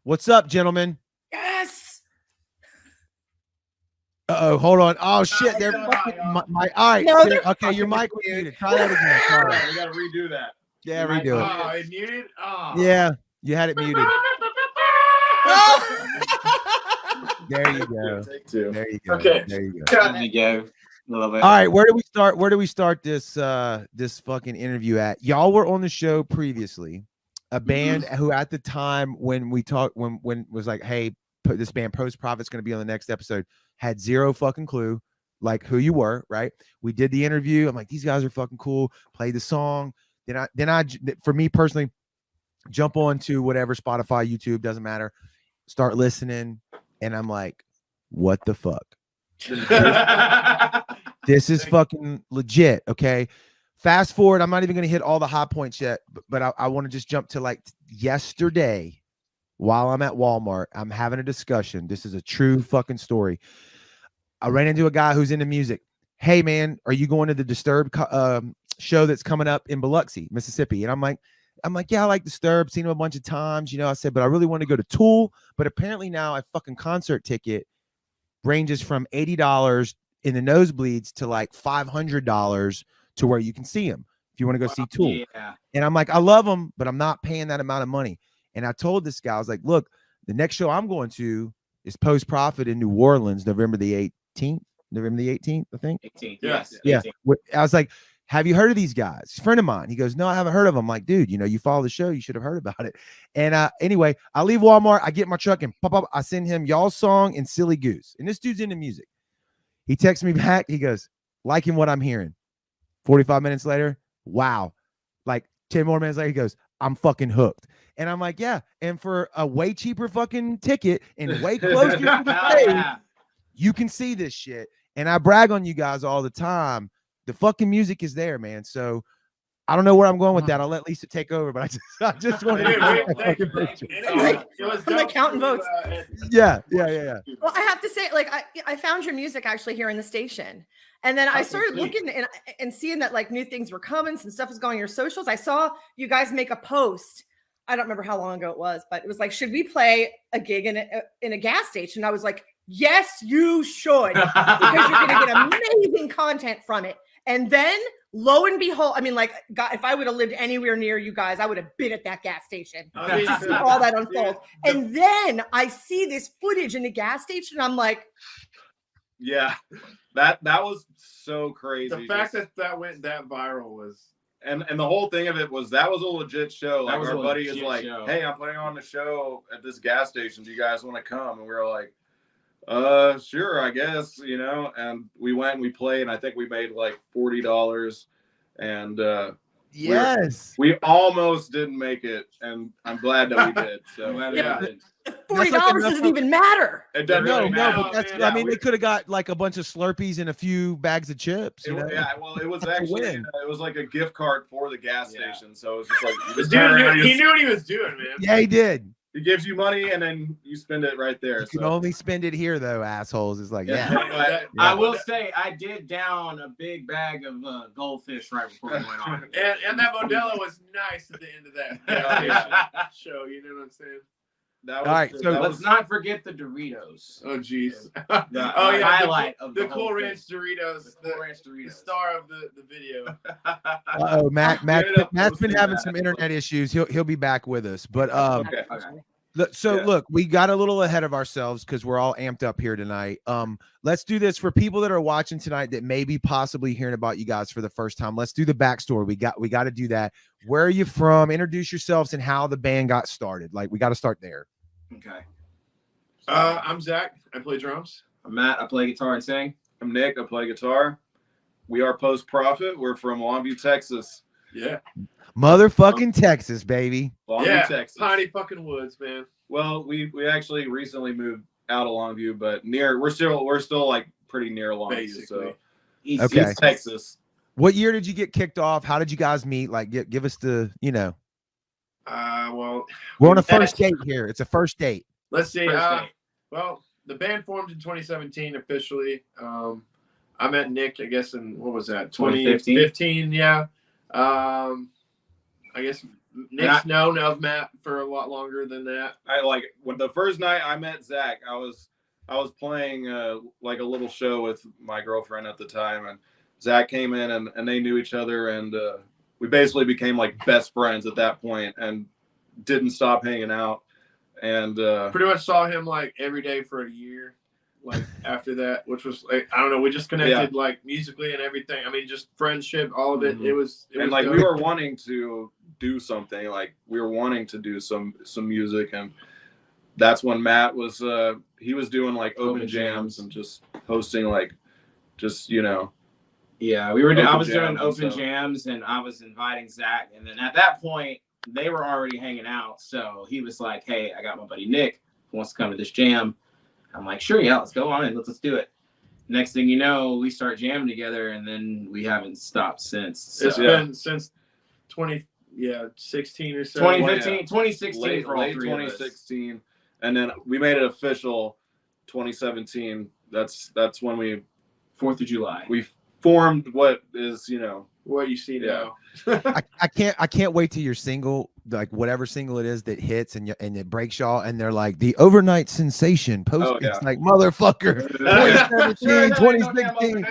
What's up, gentlemen? Yes. Uh-oh, hold on. Oh shit, they're fucking my all right. No, Okay, your mic was muted. Try that again. Sorry. We gotta redo that. Yeah, redo it. Oh, it muted? Oh. Yeah, you had it muted. There you go. Take two. There you go. Okay. There you go. There you go. Love it. All right, where do we start? Where do we start this this fucking interview at? Y'all were on the show previously. A band who at the time when we talked when was like, hey, this band Post Profit's going to be on the next episode, had zero fucking clue like who you were, right? We did the interview. I'm like, these guys are fucking cool. Played the song. Then I for me personally, jump on to whatever Spotify, YouTube, doesn't matter. Start listening, and I'm like, what the fuck? This is fucking legit. Okay. Fast forward. I'm not even going to hit all the high points yet, but I want to just jump to like yesterday while I'm at Walmart. I'm having a discussion. This is a true fucking story. I ran into a guy who's into music. Hey man, are you going to the Disturbed show that's coming up in Biloxi, Mississippi? And I'm like, yeah, I like Disturbed, seen them a bunch of times, you know. I said, but I really want to go to Tool, but apparently now a fucking concert ticket ranges from $80 in the nosebleeds to like $500 to where you can see them if you want to go see Tool. Yeah. And I'm like, I love them, but I'm not paying that amount of money. And I told this guy, I was like, look, the next show I'm going to is Post Profit in New Orleans, November the 18th, I think. 18th. Yes. Yeah. 18th. I was like, have you heard of these guys? He's a friend of mine. He goes, no, I haven't heard of them. I'm like, dude, you know, you follow the show. You should have heard about it. And anyway, I leave Walmart. I get my truck and pop up. I send him y'all's song and Silly Goose. And this dude's into music. He texts me back. He goes, liking what I'm hearing. 45 minutes later, wow. Like 10 more minutes later, he goes, I'm fucking hooked. And I'm like, yeah. And for a way cheaper fucking ticket and way closer to the stage, you can see this shit. And I brag on you guys all the time. The fucking music is there, man. So I don't know where I'm going with that. I'll let Lisa take over, but I just wanted to I'm like counting votes. Yeah. Well, I have to say, like, I found your music actually here in the station. And then I started looking and seeing that like new things were coming, some stuff was going on your socials. I saw you guys make a post. I don't remember how long ago it was, but it was like, should we play a gig in a gas station? And I was like, yes, you should, because you're going to get amazing content from it. And then lo and behold, I mean, like, God, if I would have lived anywhere near you guys, I would have been at that gas station to see all that unfold. And then I see this footage in the gas station. And I'm like, yeah, that was so crazy. The fact that went that viral was, and the whole thing of it was that was a legit show. Like our buddy is like, show. hey, I'm putting on the show at this gas station. Do you guys want to come? And we were like, sure, I guess, you know. And we went and we played, and I think we made like $40. And yes, we almost didn't make it, and I'm glad that we did. So yeah. $40 doesn't even matter. It doesn't no, really matter. but that's, Yeah, I mean, they could have got like a bunch of Slurpees and a few bags of chips. You know? Yeah, well, it was actually it was like a gift card for the gas station, so it was just like he knew what he was doing, man. Yeah, he did. He gives you money and then you spend it right there. You can only spend it here, though, assholes. It's like, I will say I did down a big bag of goldfish right before we went on. And that Modelo was nice at the end of that show. You know what I'm saying? That was, all right, so let's not forget the Doritos. Oh, jeez. Highlight of the Cool Ranch Doritos. The Cool Ranch Doritos. The star of the video. Uh-oh, Matt's been having some internet issues. He'll be back with us. But Okay. Look, we got a little ahead of ourselves because we're all amped up here tonight. Let's do this for people that are watching tonight that may be possibly hearing about you guys for the first time. Let's do the backstory. We got to do that. Where are you from? Introduce yourselves and how the band got started. Like, we got to start there. Okay. I'm Zach. I play drums. I'm Matt. I play guitar and sing. I'm Nick. I play guitar. We are Post Profit. We're from Longview, Texas. Yeah. Motherfucking Texas, baby. Longview, Texas. Piney fucking woods, man. Well, we actually recently moved out of Longview, but we're still like pretty near Longview. Basically. So Okay. East Texas. What year did you get kicked off? How did you guys meet? Like, give us the, you know. Well, We're on a first date here. It's a first date. Let's see. Well, the band formed in 2017 officially. I met Nick, I guess, in what was that? 2015. Yeah. I guess Nick's known of Matt for a lot longer than that. I like when the first night I met Zach, I was playing like a little show with my girlfriend at the time, and Zach came in and they knew each other, and we basically became like best friends at that point and didn't stop hanging out. And pretty much saw him like every day for a year. Like after that, which was like, I don't know, we just connected like musically and everything. I mean, just friendship, all of it. It was like dope. we were wanting to do something, like we were wanting to do some music, and that's when Matt was he was doing like open jams and just hosting like just Yeah, we were. I was doing open jams, and I was inviting Zach, and then at that point they were already hanging out. So he was like, "Hey, I got my buddy Nick who wants to come to this jam." I'm like, "Sure, yeah, let's go on and let's do it." Next thing you know, we start jamming together, and then we haven't stopped since. So. It's been since 2016 or so. 2015, 2016 late for all three 2016, and then we made it official 2017. That's when we 4th of July. We formed what is what you see now. I can't wait till your single, like whatever single it is that hits and it breaks y'all, and they're like the overnight sensation post. Oh, yeah. It's like motherfucker, 2017, 2016.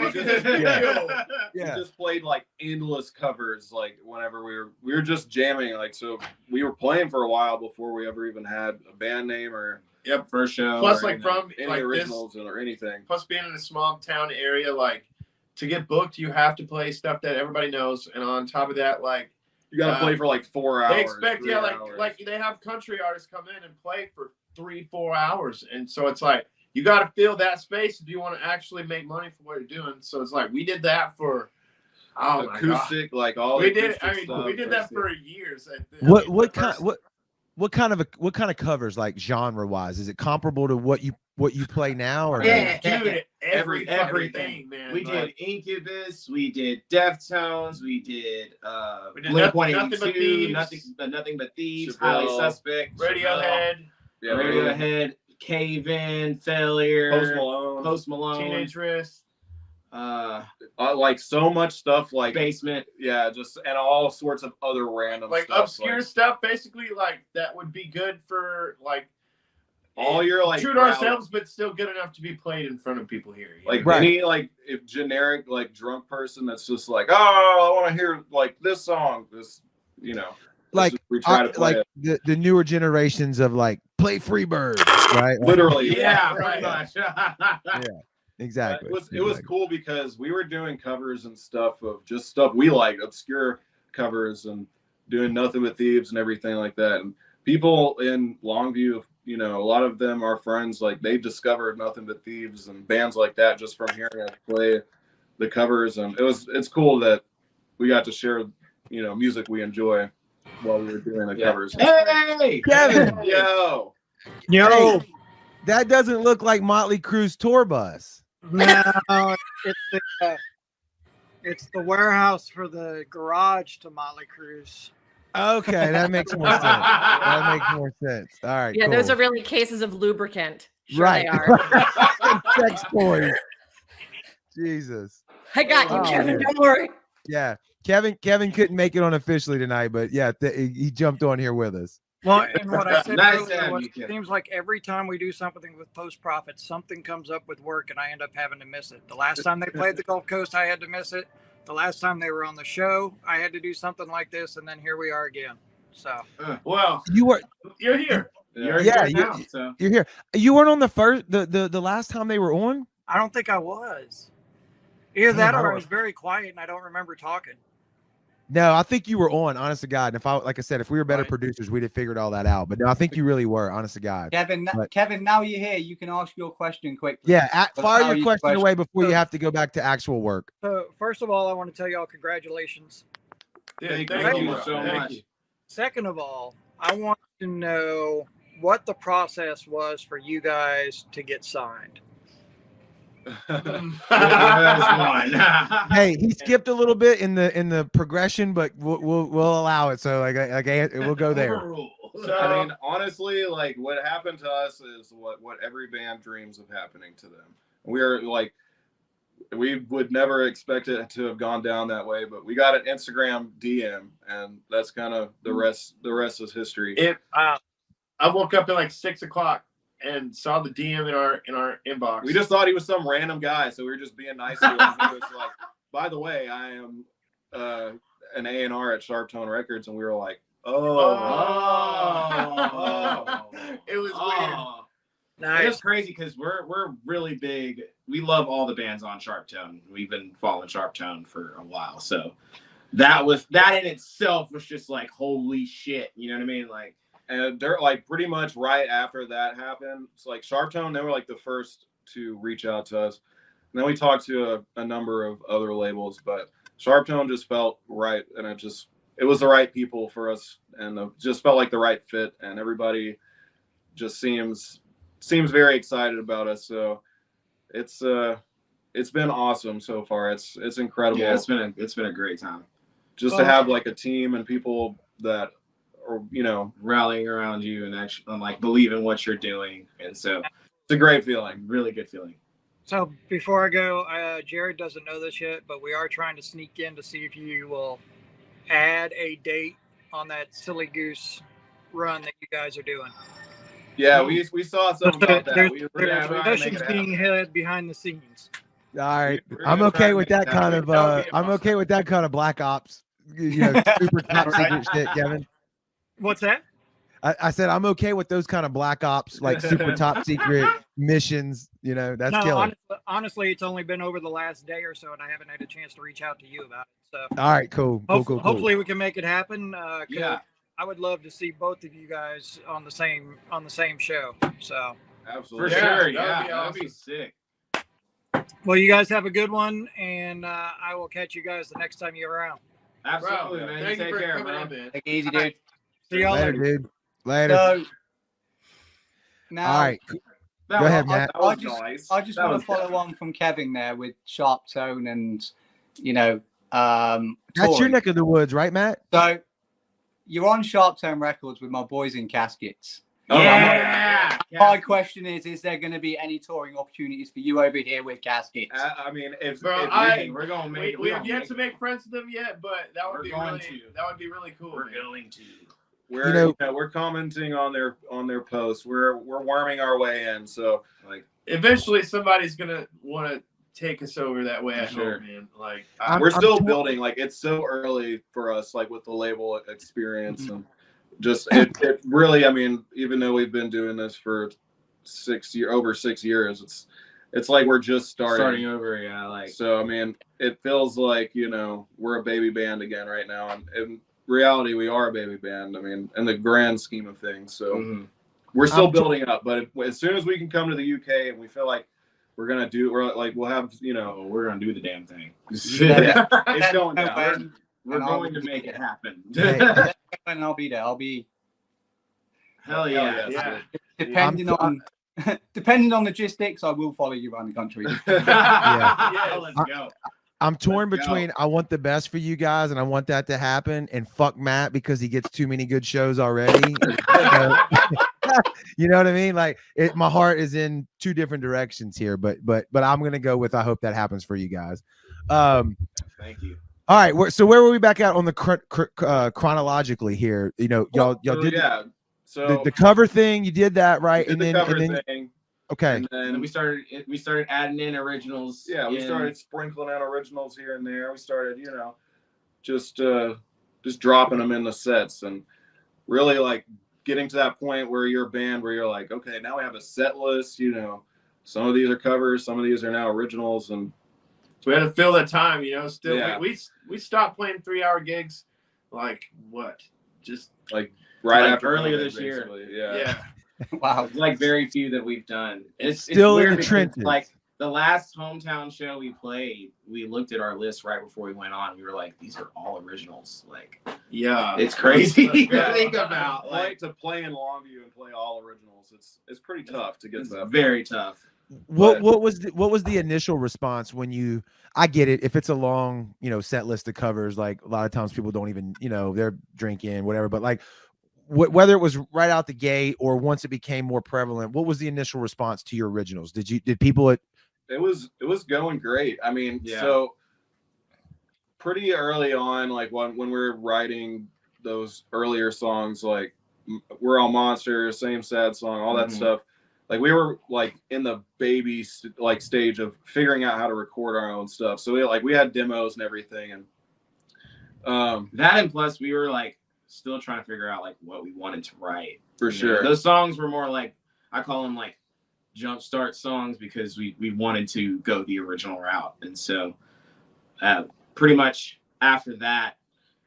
We just played like endless covers. Like whenever we were just jamming. Like so, we were playing for a while before we ever even had a band name or first show. Plus, like from any like originals or anything. Plus, being in a small town area, like to get booked, you have to play stuff that everybody knows, and on top of that, like you got to play for like 4 hours. They expect like they have country artists come in and play for 3-4 hours, and so it's like you got to fill that space if you want to actually make money for what you're doing. So it's like we did that for acoustic, like all we did. I mean, we did that for years. What kind of covers, like genre wise? Is it comparable to what you play now? Or dude, everything, man. We did Incubus, we did Deftones, we did Blink-182, Nothing But Thieves, Chevelle, Highly Suspect, Radiohead, Cave In, Failure, Post Malone, Teenage Wrist. Like so much stuff, like Basement, just and all sorts of other random like stuff, obscure stuff, basically like that would be good for like all your like true to ourselves, but still good enough to be played in front of people here. Like any like if generic like drunk person that's just like, oh, I want to hear like this song, like we try to play like the newer generations of like play Freebird, right? Literally, right. Yeah. Exactly. It was cool because we were doing covers and stuff of just stuff we like, obscure covers, and doing Nothing But Thieves and everything like that. And people in Longview, a lot of them are friends. Like they discovered Nothing But Thieves and bands like that just from hearing us play the covers. And it's cool that we got to share, music we enjoy while we were doing the covers. Hey, Kevin, yo, hey, that doesn't look like Motley Crue's tour bus. No, it's the warehouse for the garage to Motley Crue's. Okay, that makes more sense. That makes more sense. All right. Yeah, cool. Those are really cases of lubricant. Sure right. They are. Sex toys. Jesus. I got you, Kevin. Don't worry. Yeah, Kevin couldn't make it on officially tonight, but yeah, he jumped on here with us. Well, and what I said Nice earlier was, it seems like every time we do something with Post Profit, something comes up with work, and I end up having to miss it. The last time they played the Gulf Coast, I had to miss it. The last time they were on the show, I had to do something like this, and then here we are again. So, well, you're here. You're here. You weren't on the last time they were on. I don't think I was. Either that or I was very quiet and I don't remember talking. No, I think you were on, honest to God. And if we were better producers, we'd have figured all that out. But no, I think you really were, honest to God. Kevin, now you're here. You can ask your question quickly. Yeah, fire your question away before you have to go back to actual work. So, first of all, I want to tell y'all congratulations. Thank you so much. Second of all, I want to know what the process was for you guys to get signed. Hey, he skipped a little bit in the progression, but we'll allow it. So like we'll go there. So, I mean, honestly, like what happened to us is what every band dreams of happening to them. We we would never expect it to have gone down that way, but we got an Instagram DM, and that's kind of the rest. The rest is history. I woke up at like 6 o'clock and saw the DM in our inbox. We just thought he was some random guy, so we were just being nice to him. He was like, "By the way, I am an A&R at Sharp Tone Records," and we were like, "Oh." It was weird. Nice. It's crazy because we're really big. We love all the bands on Sharp Tone. We've been following Sharp Tone for a while, so that in itself was just like, holy shit, you know what I mean? Like, and they're like pretty much right after that happened. It's like Sharp Tone, they were like the first to reach out to us, and then we talked to a number of other labels, but Sharp Tone just felt right, and it was the right people for us, and it just felt like the right fit, and everybody just seems very excited about us. So it's been awesome so far. It's incredible. Yeah, it's been a great time. Just to have like a team and people that are, rallying around you and actually like believe in what you're doing. And so it's a great feeling. Really good feeling. So before I go, Jared doesn't know this yet, but we are trying to sneak in to see if you will add a date on that Silly Goose run that you guys are doing. Yeah, we saw something about that. There's discussions being held behind the scenes. All right, I'm okay with that kind of. I'm okay with that kind of Black Ops, super top secret shit, Kevin. What's that? I said I'm okay with those kind of Black Ops, like super top secret missions. That's killer. Honestly, it's only been over the last day or so, and I haven't had a chance to reach out to you about it. So. All right, cool. Hopefully, we can make it happen. Yeah. I would love to see both of you guys on the same show. So absolutely, for sure, that'd be sick. Well, you guys have a good one, and I will catch you guys the next time you're around. Absolutely, bro, man. Thank you take for care, coming man. in, man. Take it easy, dude. See y'all later, later. dude. Later. So, now, all right. Go ahead, Matt. I just want to follow on from Kevin there with Sharp Tone and, that's your neck of the woods, right, Matt? So, you're on Sharp Tone Records with my boys in Caskets. Yeah. My question is there going to be any touring opportunities for you over here with Caskets? I mean, we're going to make we have yet to make friends with them yet, but that would be really cool. We're going to. We're commenting on their posts. We're worming our way in. So like eventually somebody's gonna want to take us over that way. I hope, man. Like we're still building. Like it's so early for us. Like with the label experience and just it really. I mean, even though we've been doing this for over 6 years, it's like we're just starting over. Yeah, like so. I mean, it feels like we're a baby band again right now, and reality, we are a baby band. I mean, in the grand scheme of things. So we're still building up. But as soon as we can come to the UK and we feel like we'll have, we're gonna do the damn thing. Yeah, it's going down. We're going to make it happen. And I'll be there. I'll be. Hell yeah. Depending on logistics, I will follow you around the country. Yeah, let's go. I'm torn between I want the best for you guys and I want that to happen, and fuck Matt because he gets too many good shows already. You know what I mean? Like my heart is in two different directions here, but I'm gonna go with I hope that happens for you guys. Thank you. All right, so where were we back at on the chronologically here? Y'all did so the cover thing. You did that right, and then thing. Okay. And then we started adding in originals. Yeah, we started sprinkling in originals here and there. We started, just dropping them in the sets and really like getting to that point where you're a band where you're like, okay, now we have a set list. Some of these are covers, some of these are now originals, and we had to fill the time. Still, yeah. we stopped playing 3-hour gigs, like what? Just like right after earlier COVID, this year. Yeah. Wow, it's like very few that we've done. It's still weird in the trenches. Like the last hometown show we played, we looked at our list right before we went on. We were like, these are all originals. Like, yeah, it's crazy to think about. Like to play in Longview and play all originals. It's pretty tough to get that. Very tough. What was the initial response when you? I get it. If it's a long, set list of covers, like a lot of times people don't even, they're drinking, whatever. But like, whether it was right out the gate or once it became more prevalent, what was the initial response to your originals? Did people it was going great. I mean, Yeah. so pretty early on, like when we were writing those earlier songs, like We're All Monsters, Same Sad Song, all that stuff. Like we were like in the baby stage of figuring out how to record our own stuff. So we had demos and everything, and that, and plus we were like still trying to figure out like what we wanted to write. For sure. Those songs were more like, I call them like jumpstart songs, because we wanted to go the original route. And so pretty much after that,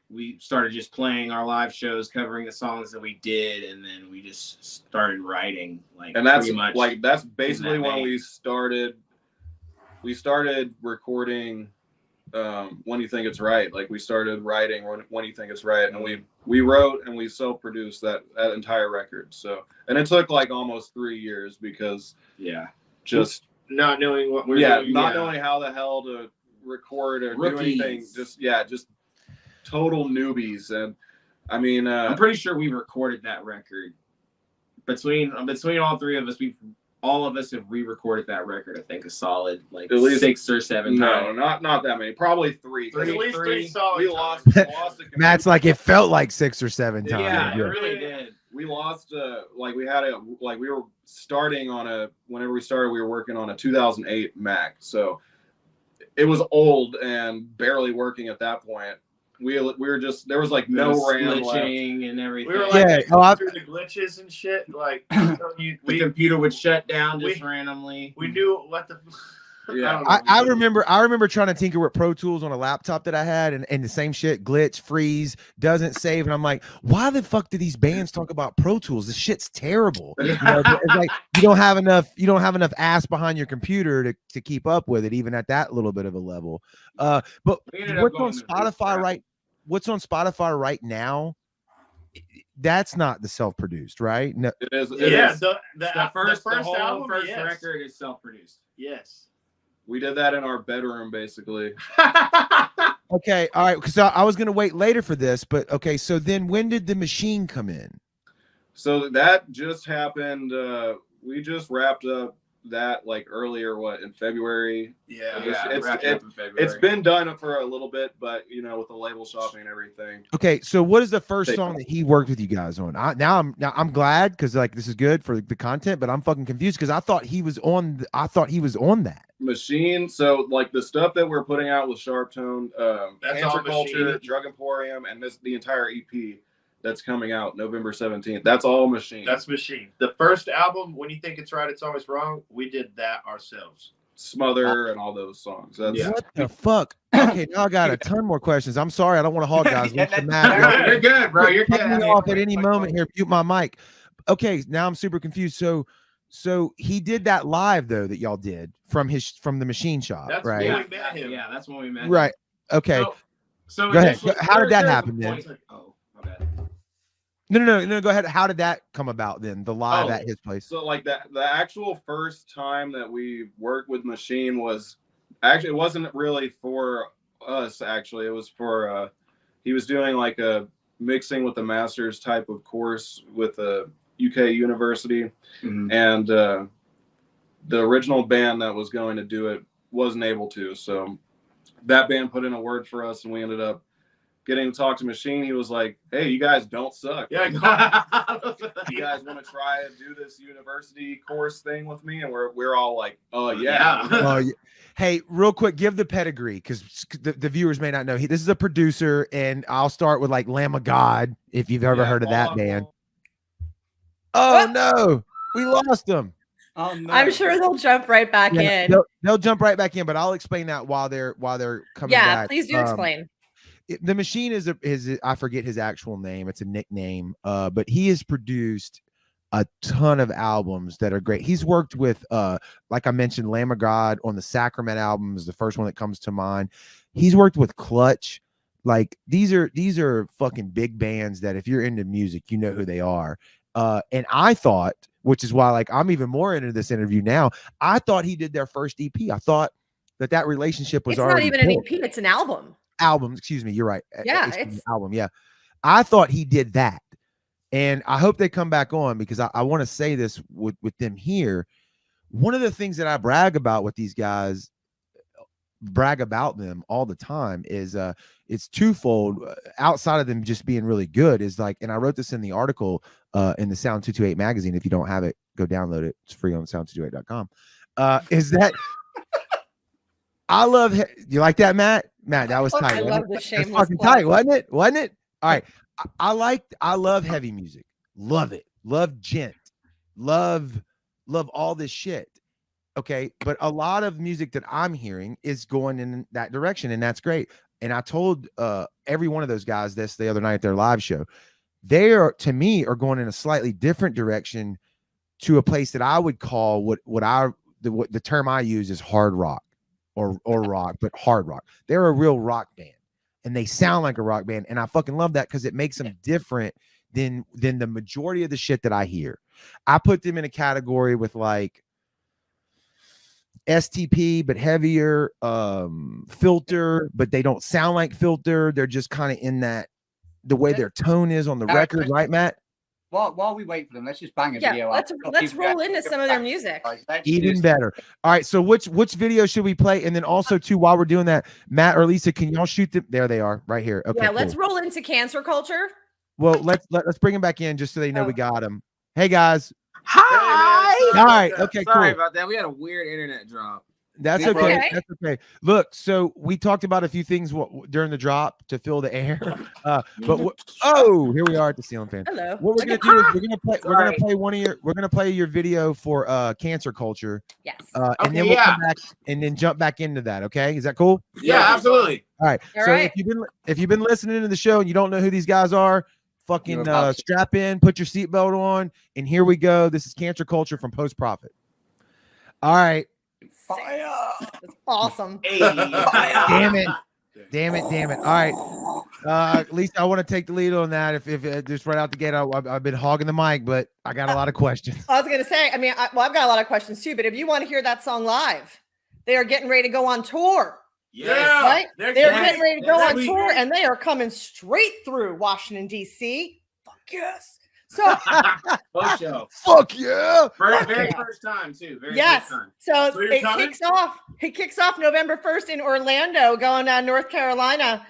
we started just playing our live shows, covering the songs that we did, and then we just started writing. Like, and that's pretty much like that's basically when vein. we started recording When You Think It's Right. Like we started writing When You Think It's Right, and we wrote and we self-produced that entire record. So, and it took like almost 3 years, because just not knowing what we're doing, not knowing how the hell to record or Rookies. do anything. Just total newbies. And I mean, I'm pretty sure we recorded that record between all three of us. All of us have re-recorded that record, I think, a solid like at least 6 or 7 times. No, not that many. Probably 3. At least 3 solid We times. lost Matt's like, it felt like 6 or 7 times. Yeah, it really did. We lost we were starting on whenever we started, we were working on a 2008 Mac. So it was old and barely working at that point. We were just, there was like no RAM left. Glitching and everything. We were like through the glitches and shit. Like the computer would shut down just randomly. We knew what the. Yeah, I remember trying to tinker with Pro Tools on a laptop that I had, and the same shit, glitch, freeze, doesn't save, and I'm like, why the fuck do these bands talk about Pro Tools? This shit's terrible. You know, it's like you don't have enough ass behind your computer to keep up with it, even at that little bit of a level. But what's on Spotify right now? That's not the self-produced, right? No, it is. The first album, album, yes. Record is self-produced. Yes. We did that in our bedroom, basically. Okay, all right. Because I was gonna wait later for this, but okay. So then, when did the machine come in? So that just happened. We just wrapped up that like earlier, in February? Yeah, it's been done for a little bit, but with the label shopping and everything. Okay, so what is the first song that he worked with you guys on? I'm glad, because like this is good for the content, but I'm fucking confused because I thought he was on that Machine. So like the stuff that we're putting out with Sharp Tone, that's Cancer all Culture, Machine. Drug Emporium, and the entire EP that's coming out November 17th. That's all Machine. That's Machine. The first album, When You Think It's Right, It's Always Wrong, we did that ourselves. Smother and all those songs. What the fuck? Okay, now I got a ton more questions. I'm sorry, I don't want to hog guys. You're good, bro. You're good. Cut me off at any moment here. Mute my mic. Okay, now I'm super confused. So he did that live though that y'all did from the Machine Shop, that's right? when we met him. Yeah, that's when we met. Right. Okay. So go ahead. How did that happen then? Oh, my bad. No. Go ahead. How did that come about then? The live at his place. So like the actual first time that we worked with Machine was actually, it wasn't really for us. Actually, it was for he was doing like a mixing with the masters type of course with a UK university, and the original band that was going to do it wasn't able to. So that band put in a word for us, and we ended up getting to talk to Machine. He was like, "Hey, you guys don't suck. Yeah, you guys want to try and do this university course thing with me?" And we're all like, "Oh yeah." Oh, yeah. Hey, real quick, give the pedigree, because the viewers may not know. This is a producer, and I'll start with like Lamb of God, if you've ever heard of that band. Oh no, we lost them. Oh, no. I'm sure they'll jump right back in. They'll jump right back in, but I'll explain that while they're coming back. Yeah, please do explain. The Machine is I forget his actual name. It's a nickname. But he has produced a ton of albums that are great. He's worked with like I mentioned, Lamb of God on the Sacrament album is the first one that comes to mind. He's worked with Clutch. Like these are fucking big bands that if you're into music, you know who they are. And I thought, which is why like I'm even more into this interview now, I thought he did their first EP. I thought that relationship was It's already not even built. an EP, it's an album. Excuse me, you're right. Yeah, it's it's an album. Yeah, I thought he did that, and I hope they come back on, because I want to say this with them here. one of the things that I brag about with these guys, brag about them all the time, is it's twofold. Outside of them just being really good, is like, and I wrote this in the article in the Sound 228 magazine. If you don't have it, go download it. It's free on sound228.com. Is that I love you like that, Matt? Matt, that was tight. I love the shameless That's fucking plug. tight, wasn't it? Wasn't it? All right. I love heavy music. Love it. Love gent. Love all this shit. Okay. But a lot of music that I'm hearing is going in that direction, and that's great. And I told every one of those guys this the other night at their live show. They are, to me, are going in a slightly different direction to a place that I would call what the term I use is hard rock or rock, but hard rock. They're a real rock band, and they sound like a rock band. And I fucking love that because it makes them different than the majority of the shit that I hear. I put them in a category with like STP, but heavier, Filter, but they don't sound like Filter. They're just kind of in that, the way their tone is on the record, right, Matt? While we wait for them, let's just bang a video let's roll into some of their music. Even better. All right, so which video should we play? And then also too, while we're doing that, Matt or Lisa, can y'all shoot them? There they are, right here. Okay, yeah, cool. let's roll into Cancer Culture. Well, let's bring them back in just so they know we got them. Hey guys. Hi. All right. Okay. Sorry cool. about that. We had a weird internet drop. That's okay. That's okay. Look, so we talked about a few things during the drop to fill the air. Here we are at the ceiling fan. Hello. What we're gonna do is we're gonna play your video for Cancer Culture. Yes. And then we'll come back and then jump back into that. Okay, is that cool? Yeah, absolutely. All right. All so right. if you've been listening to the show and you don't know who these guys are, fucking strap in, put your seatbelt on, and here we go. This is Cancer Culture from Post Profit. All right. Fire. That's awesome. Hey, Damn it. All right. Lisa, I want to take the lead on that. If just right out the gate, I've been hogging the mic, but I got a lot of questions. I was going to say, I've got a lot of questions too, but if you want to hear that song live, they are getting ready to go on tour. yeah. Right? They're getting ready to go on tour, and they are coming straight through Washington, D.C. Fuck yes. So, Fuck yeah. Very first time too. yes. First time. So it kicks off November 1st in Orlando, going down North Carolina,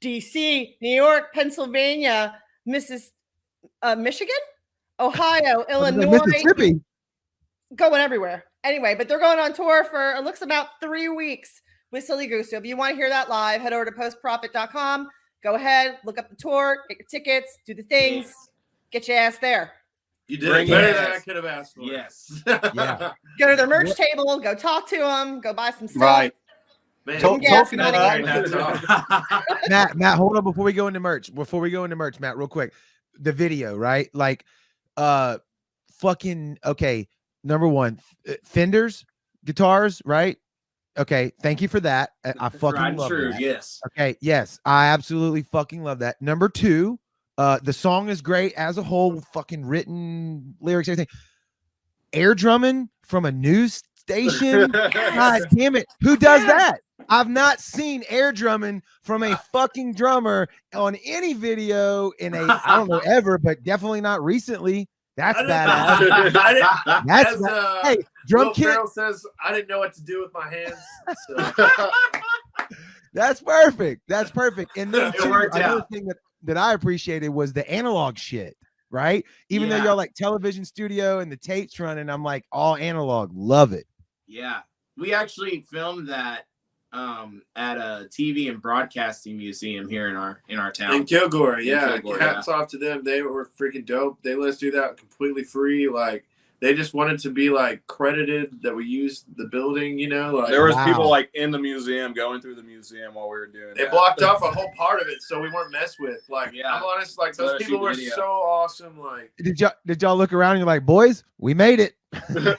D.C., New York, Pennsylvania, Michigan, Ohio, Illinois, Mississippi. going everywhere. Anyway, but they're going on tour for, it looks about 3 weeks with Silly Goose. So if you want to hear that live, head over to postprofit.com. Go ahead, look up the tour, get your tickets, do the things. Get your ass there. You did it better than I could have asked for. Yes. Yeah. Go to their merch table. Go talk to them. Go buy some stuff. Right. Man, Talking about Matt, hold on before we go into merch. Matt, real quick. The video, right? Like, fucking okay. Number one, Fenders, guitars, right? Okay, thank you for that. I fucking love that. Yes. Okay, yes, I absolutely fucking love that. Number two, the song is great as a whole, fucking written, lyrics, everything. Air drumming from a news station. God damn it. Who does that? I've not seen air drumming from a fucking drummer on any video in I don't know, ever, but definitely not recently. That's badass. Hey, drum kit. Will says I didn't know what to do with my hands. So. That's perfect. And then another thing that I appreciated was the analog shit, right? Even though y'all like television studio and the tapes running, I'm like all analog. Love it. Yeah. We actually filmed that at a TV and broadcasting museum here in our town. In Kilgore, hats off to them. They were freaking dope. They let us do that completely free. Like they just wanted to be like credited that we used the building, you know. Like there was people like in the museum going through the museum while we were doing They blocked off a whole part of it so we weren't messed with. Like I'm honest, like those people were so awesome. Like did y'all look around and you're like, boys, we made it. They're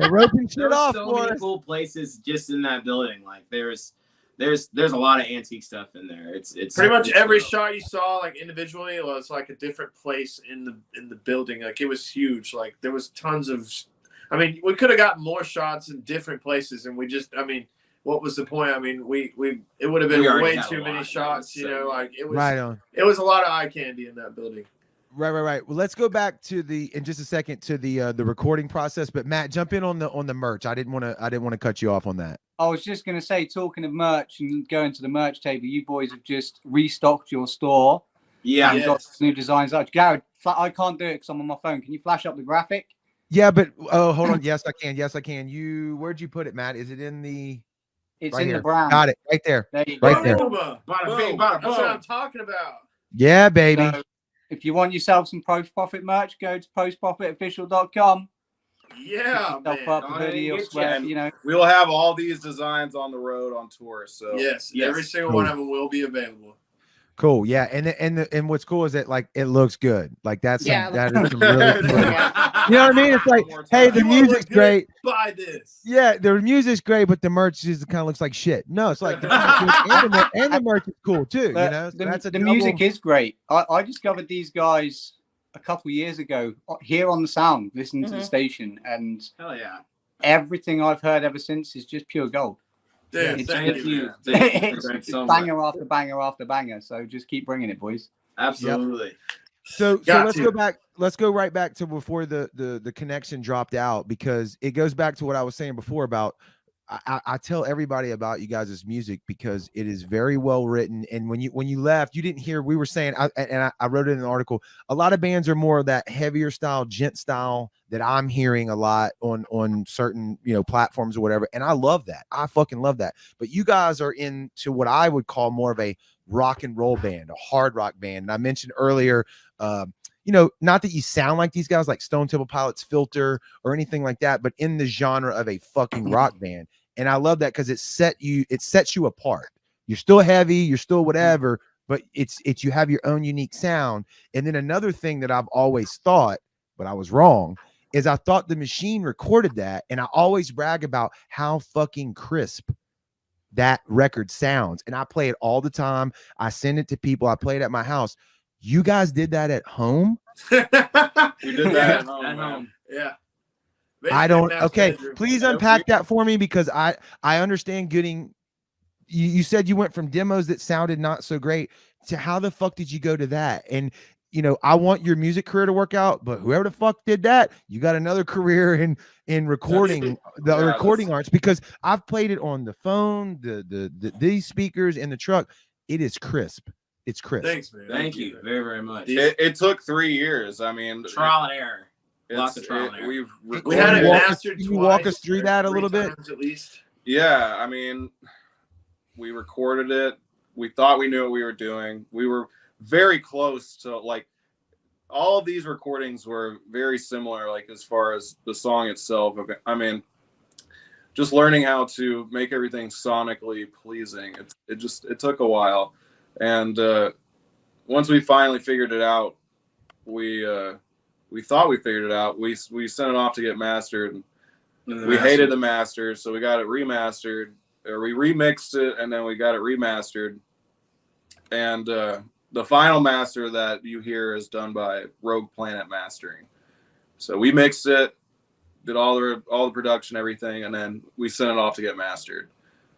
roping shit off. So many cool places just in that building. Like there's a lot of antique stuff in there. It's pretty much every shot you saw like individually was like a different place in the building. Like it was huge. Like there was tons of. I mean, we could have got more shots in different places, and we just. I mean, what was the point? I mean, it would have been way too many shots. You know, like it was. Right on. It was a lot of eye candy in that building. Right. Well, let's go back to in just a second to the recording process. But Matt, jump in on the merch. I didn't want to cut you off on that. I was just going to say, talking of merch and going to the merch table, you boys have just restocked your store. Yeah, and got new designs out. Garrett, I can't do it because I'm on my phone. Can you flash up the graphic? Yeah, but hold on. Yes, I can. Where'd you put it, Matt? Is it in the? It's right in here. the brand. Got it right there. There you right go. there. That's what I'm talking about. Yeah, baby. So, if you want yourself some Post Profit merch, go to postprofitofficial.com. Yeah, man. Up a hoodie or sweat, you know. We'll have all these designs on the road on tour. So yes. Every single one of them will be available. Cool. Yeah. And what's cool is that like it looks good. Like that is some really cool. You know what I mean? It's like, hey, the music's great. Buy this. Yeah, the music's great, but the merch just kind of looks like shit. No, it's like and the merch is cool too. But you know, so the music is great. I discovered these guys a couple years ago here on the Sound, listening to the station, and hell yeah, everything I've heard ever since is just pure gold. Yeah, thank you. It's banger after banger after banger. So just keep bringing it, boys. Absolutely. Yep. So let's go back. Let's go right back to before the connection dropped out, because it goes back to what I was saying before about I tell everybody about you guys' music because it is very well written. And when you left, you didn't hear, we were saying, I wrote it in an article, a lot of bands are more of that heavier style, gent style that I'm hearing a lot on certain, platforms or whatever. And I love that. I fucking love that. But you guys are into what I would call more of a rock and roll band, a hard rock band. And I mentioned earlier, not that you sound like these guys like Stone Temple Pilots, Filter, or anything like that, but in the genre of a fucking rock band. And I love that because it sets you apart. You're still heavy, you're still whatever, but it's you have your own unique sound. And then another thing that I've always thought, but I was wrong, is I thought the Machine recorded that, and I always brag about how fucking crisp that record sounds. And I play it all the time. I send it to people. I play it at my house. You guys did that at home? We did that at home. Yeah. I don't. Okay, please unpack that for me, because I understand getting. You said you went from demos that sounded not so great to how the fuck did you go to that? And I want your music career to work out, but whoever the fuck did that, you got another career in recording recording arts, because I've played it on the phone, these speakers in the truck. It is crisp. It's crisp. Thanks, man. Thank you very, very much. It took 3 years. I mean, trial and error. Lots of trial and error. We had it mastered twice. Can you walk us through that a little bit? At least. Yeah, I mean, we recorded it. We thought we knew what we were doing. We were very close to, like, all of these recordings were very similar, like, as far as the song itself. I mean, just learning how to make everything sonically pleasing. It took a while. And once we finally figured it out, we thought we figured it out. We sent it off to get mastered. We hated the master, so we got it remastered, or we remixed it, and then we got it remastered. And the final master that you hear is done by Rogue Planet Mastering. So we mixed it, did all the production, everything, and then we sent it off to get mastered.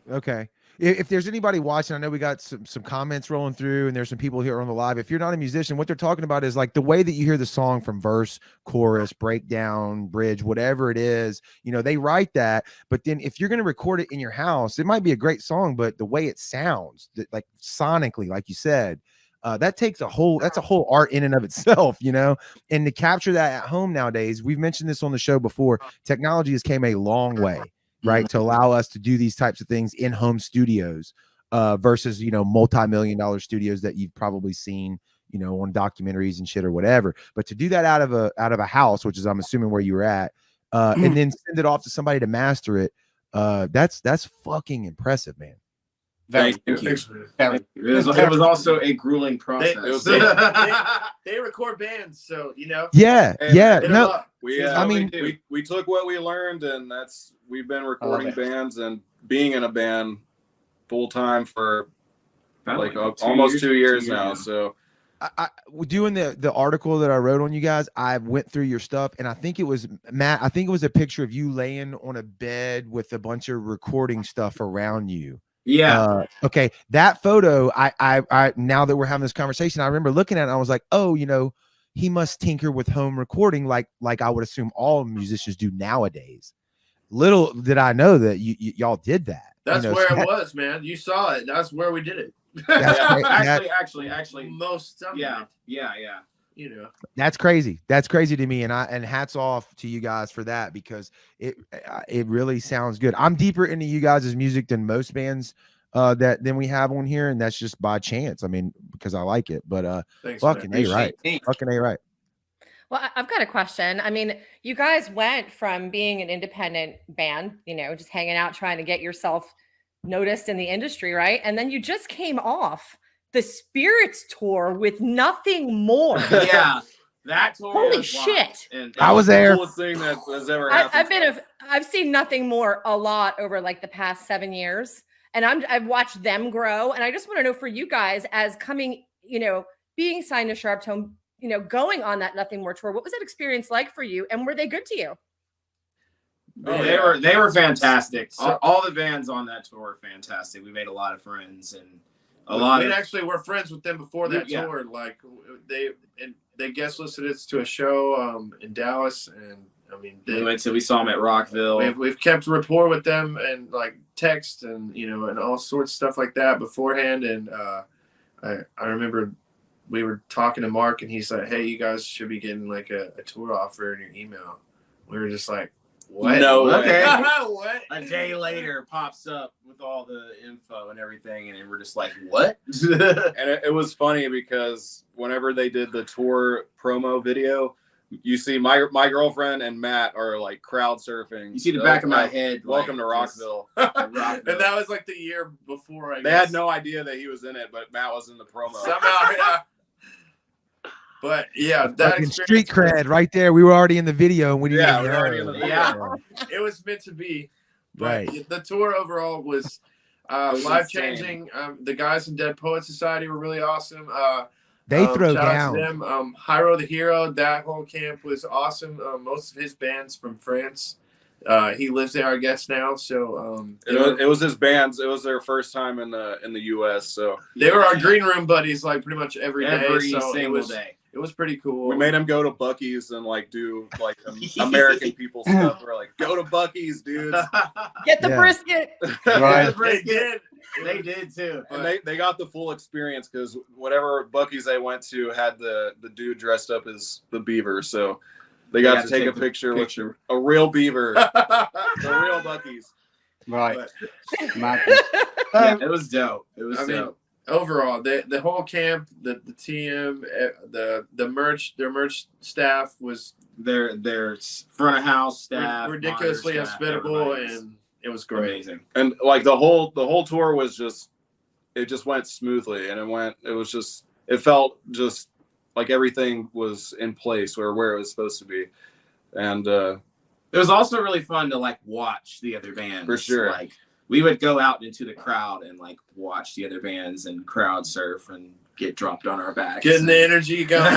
Okay. If there's anybody watching, I know we got some comments rolling through, and there's some people here on the live. If you're not a musician, what they're talking about is like the way that you hear the song from verse, chorus, breakdown, bridge, whatever it is, they write that. But then if you're going to record it in your house, it might be a great song, but the way it sounds, like sonically, like you said, that's a whole art in and of itself, and to capture that at home nowadays, we've mentioned this on the show before, technology has came a long way, right, to allow us to do these types of things in home studios versus multi-million-dollar studios that you've probably seen on documentaries and shit or whatever. But to do that out of a house, which is I'm assuming where you were at, and then send it off to somebody to master it, that's fucking impressive, man. Thank you. It was also a grueling process. They record bands, so Yeah. No, we took what we learned, and we've been recording bands and being in a band full time for almost 2 years now. So I doing the article that I wrote on you guys, I went through your stuff, and I think it was Matt. I think it was a picture of you laying on a bed with a bunch of recording stuff around you. Yeah. Okay. That photo, I now that we're having this conversation, I remember looking at it and I was like, oh, he must tinker with home recording like I would assume all musicians do nowadays. Little did I know that y'all did that. That's so where it was, man. You saw it. That's where we did it. Actually, most of yeah. You know, that's crazy. That's crazy to me, and hats off to you guys for that, because it really sounds good. I'm deeper into you guys' music than most bands than we have on here, and that's just by chance. I mean, because I like it, but fucking A right. Fucking A right. Well, I've got a question. I mean, you guys went from being an independent band, you know, just hanging out, trying to get yourself noticed in the industry, right? And then you just came off the Spirits tour with Nothing More. Yeah, that tour. Holy shit! And I was there. The coolest thing that has ever happened. I've seen Nothing More a lot over like the past 7 years, and I've watched them grow. And I just want to know, for you guys, as coming, you know, being signed to Sharp Tone, you know, going on that Nothing More tour, what was that experience like for you? And were they good to you? They were fantastic. All the bands on that tour were fantastic. We made a lot of friends, and we actually were friends with them before that tour. Like they guest listed us to a show in Dallas, and I mean we saw them at Rockville. We've kept rapport with them and like text and and all sorts of stuff like that beforehand. And I remember we were talking to Mark, and he's like, "Hey, you guys should be getting like a tour offer in your email." We were just like, "What? No way." Okay. What? A day later pops up with all the info and everything, and we're just like, "What?" And it was funny because whenever they did the tour promo video, you see my girlfriend and Matt are like crowd surfing. You see the back of my head. Welcome to Rockville. And that was like the year before. They had no idea that he was in it, but Matt was in the promo. Somehow, yeah. But yeah, that street cred right there. We were already in the video, and we didn't. We were already in the video. Yeah, it was meant to be. But right. The tour overall was life changing. The guys in Dead Poet Society were really awesome. They throw shout down. Out to them. Hyro the Hero, that whole camp was awesome. Most of his band's from France. He lives there, I guess, now. So it was his band's. It was their first time in the U.S. So they were our green room buddies, like pretty much every single day. It was pretty cool. We made him go to Buc-ee's and like do like American people stuff. We're like, go to Buc-ee's, dudes. Get the brisket. Right. They did too. And they got the full experience because whatever Buc-ee's they went to had the dude dressed up as the beaver. So they got to take a picture with a real beaver. The real Buc-ee's. Right. It was dope. It was dope. Overall, the whole camp, the TM, the merch, their merch staff was their front of house staff, ridiculously hospitable, and it was great. Amazing. And like the whole tour was it just went smoothly, and it felt just like everything was in place where it was supposed to be, and it was also really fun to like watch the other bands. For sure. Like we would go out into the crowd and like watch the other bands and crowd surf and get dropped on our backs. Getting the energy going.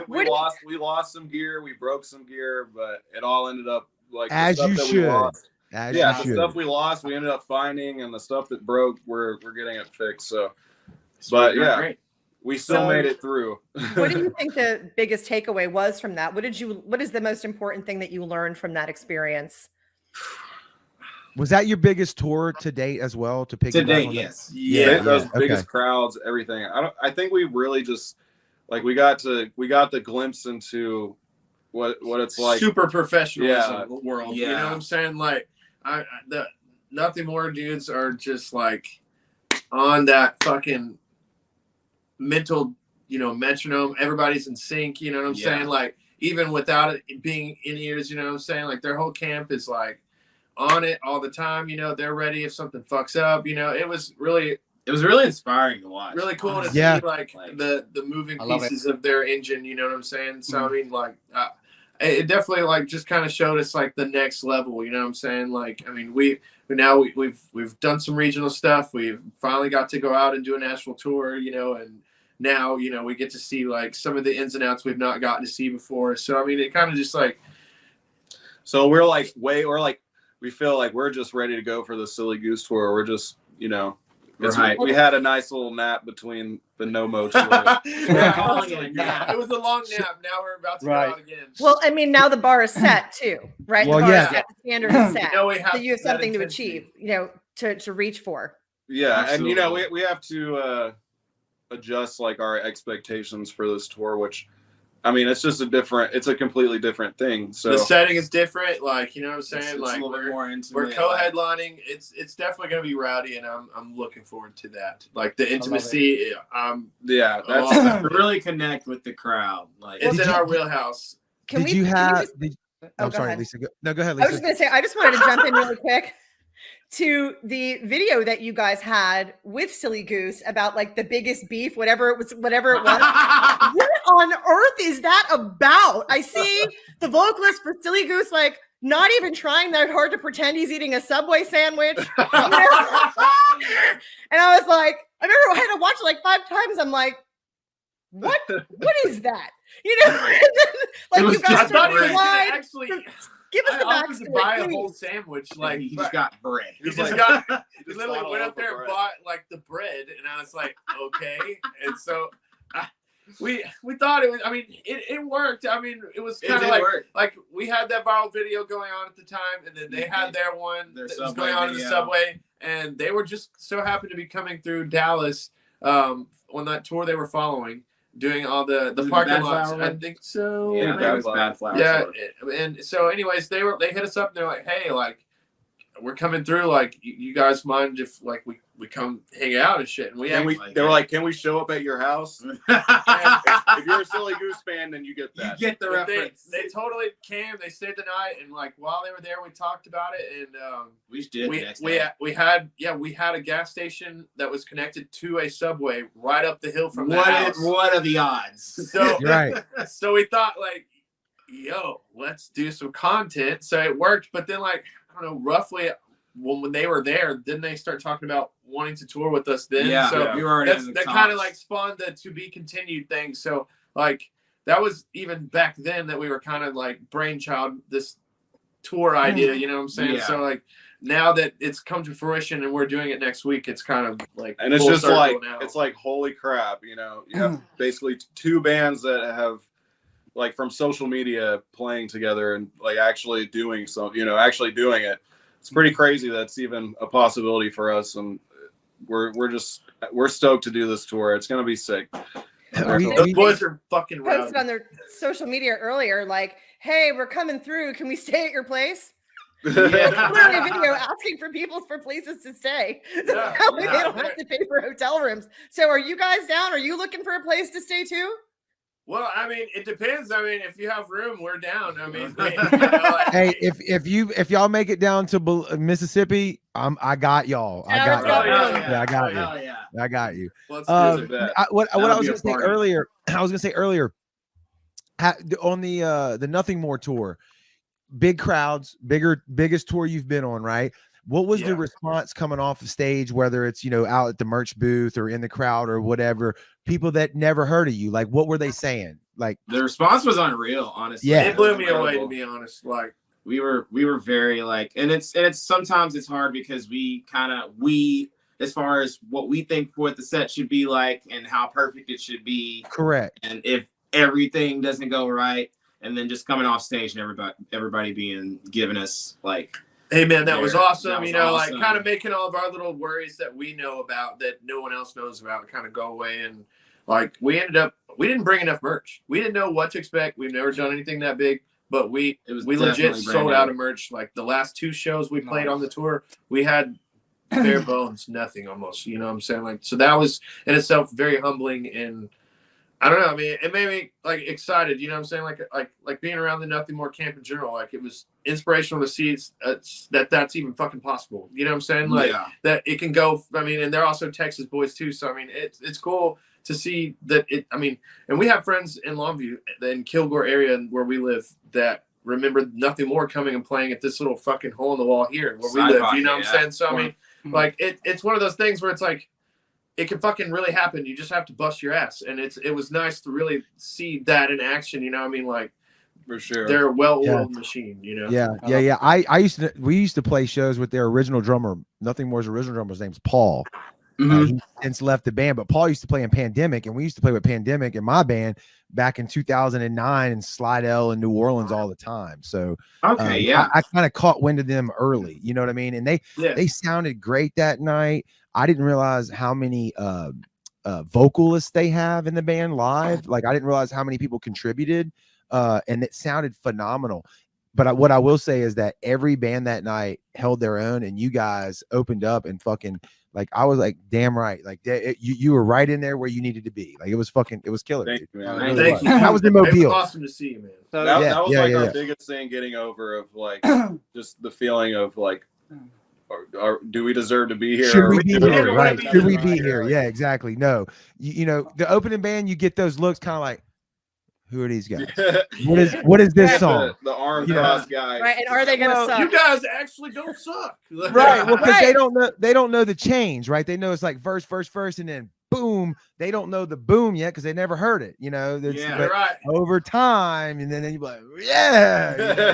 we lost some gear, we broke some gear, but it all ended up like as you should. The stuff we lost, we ended up finding, and the stuff that broke, we're getting it fixed. So, but yeah, great. We still made it through. What do you think the biggest takeaway was from that? What is the most important thing that you learned from that experience? Was that your biggest tour to date as well? To date, yes. Yeah, those biggest crowds, everything. I think we really just like we got the glimpse into what it's like. Super professionalism world. Yeah. You know what I'm saying? Like the Nothing More dudes are just like on that fucking mental, metronome. Everybody's in sync. You know what I'm saying? Like even without it being in ears, you know what I'm saying? Like their whole camp is like on it all the time. They're ready if something fucks up. It was really inspiring to watch. Really cool to see like the moving pieces of their engine. You know what I'm saying? So I mean, like it definitely like just kind of showed us like the next level. You know what I'm saying? Like I mean, we've done some regional stuff. We've finally got to go out and do a national tour. And now we get to see like some of the ins and outs we've not gotten to see before. So I mean, it kind of just like. So we feel like we're just ready to go for the Silly Goose tour. We're just, We had a nice little nap between the no-mo tour. We're calling it a nap. It was a long nap. Now we're about to go out again. Well, I mean, now the bar is set too, right? Well, the bar yeah. is set, the standard is set. You know, we have so you have that something to intensity. achieve, you know, to reach for. Yeah, Absolutely. and you know, we have to adjust like our expectations for this tour, which I mean, it's a completely different thing. So the setting is different, like, you know what I'm saying? It's like a little bit more intimate. we're co-headlining. It's definitely gonna be rowdy, and I'm looking forward to that. Like the intimacy. yeah, that's To really connect with the crowd. Like it's in our wheelhouse. Can Did we? you can we have? just- I'm go sorry, ahead. Lisa. No, go ahead, I Lisa. was just gonna say, I just wanted to jump in really quick to the video that you guys had with Silly Goose about like the biggest beef, whatever it was. What on earth is that about? I see the vocalist for Silly Goose like not even trying that hard to pretend he's eating a Subway sandwich. You know? And I was like, I remember I had to watch it like 5 times. I'm like, what is that? You know, and then, like you I guys thought he was are gonna wide. actually. Give us I the offered to buy a backstory, whole please. sandwich. Like he just got bread. He He's just like- got. He just literally bought went all up the there and bread. bought like the bread, and I was like, okay. And so we thought it was. I mean, it worked. I mean, it was kind of like we had that viral video going on at the time, and then they had their one that was going on in the subway, and they were just so happy to be coming through Dallas on that tour they were following. Doing all the parking lots, I think so. Yeah, that was Bad Flower. Yeah, and so anyways, they hit us up and they're like, hey, like we're coming through, like you guys mind if like we come hang out and shit, and they were like, can we show up at your house? If you're a Silly Goose fan, then you get that. You get the reference. They totally came. They stayed the night, and like while they were there, we talked about it, and we had a gas station that was connected to a subway right up the hill from the house. What are the odds? So Right. So we thought like, yo, let's do some content. So it worked, but then like I don't know, roughly when they were there, didn't they start talking about wanting to tour with us then? Yeah, so we were already that kind of like spawned the to be continued thing. So like that was even back then that we were kind of like brainchild this tour idea, you know what I'm saying? Yeah. So like now that it's come to fruition and we're doing it next week, it's kind of like And it's full just circle like now. it's like holy crap, you know. You have basically 2 bands that have like from social media playing together and like actually doing actually doing it. It's pretty crazy that's even a possibility for us, and we're stoked to do this tour. It's gonna be sick. Those boys are fucking rowdy. Posted on their social media earlier, like, "Hey, we're coming through. Can we stay at your place?" Literally a video asking for places to stay. So Yeah, that way they don't have to pay for hotel rooms. So, are you guys down? Are you looking for a place to stay too? Well, I mean, it depends. I mean, if you have room, we're down. I mean, Hey, if y'all make it down to Mississippi, I got y'all. I got Yeah, y'all. let's go. Yeah, I got you. Hell yeah. I got you. let's do that. What I was be going a to say party. earlier, on the Nothing More tour, big crowds, biggest tour you've been on, right? What was the response coming off the stage, whether it's, out at the merch booth or in the crowd or whatever, people that never heard of you? Like, what were they saying? Like, The response was unreal, honestly. Yeah. It blew me Incredible. away, to be honest. Like, we were very like, and it's sometimes it's hard because we as far as what we think what the set should be like and how perfect it should be, correct. and if everything doesn't go right, and then just coming off stage and everybody giving us like, hey man, that was awesome. That was like awesome. kind of making all of our little worries that we know about that no one else knows about kind of go away. And like we didn't bring enough merch. We didn't know what to expect. We've never done anything that big, but we legit definitely sold brand out new. of merch. Like the last 2 shows we played on the tour, we had bare bones, nothing almost. You know what I'm saying? Like, so that was in itself very humbling, and I don't know. I mean, it made me like excited. You know what I'm saying? Like being around the Nothing More camp in general. Like it was inspirational to see that's even fucking possible. You know what I'm saying? Like that it can go. I mean, and they're also Texas boys too. So I mean, it's cool to see that it. I mean, and we have friends in Longview, in Kilgore area where we live, that remember Nothing More coming and playing at this little fucking hole in the wall here where we live. You know what I'm saying? So I mean, like it's one of those things where it's like, it can fucking really happen. You just have to bust your ass. And it was nice to really see that in action. You know what I mean? Like, for sure. they're a well-oiled machine, you know? Yeah. We used to play shows with their original drummer. Nothing More's original drummer's name's Paul. He's since left the band, but Paul used to play in Pandemic, and we used to play with Pandemic in my band back in 2009 in Slidell and New Orleans all the time. So I kind of caught wind of them early, you know what I mean? And they sounded great that night. I didn't realize how many vocalists they have in the band live. Like, I didn't realize how many people contributed, and it sounded phenomenal. But what I will say is that every band that night held their own, and you guys opened up and fucking, like, I was like, damn right. Like, you were right in there where you needed to be. Like, it was killer. Thank you, man. Thank you. That was in Mobile. It was awesome to see you, man. So that was our biggest thing getting over, of like just the feeling of like, do we deserve to be here? Should we be here? Right. Should we be here? Yeah, exactly. No, you know, the opening band, you get those looks kind of like, who are these guys? What is this song? The arm cross guys. Right. And are they gonna suck? You guys actually don't suck. Right. Well, because they don't know the change, right? They know it's like verse, and then boom. They don't know the boom yet because they never heard it. You know, right. Over time, and then you're like,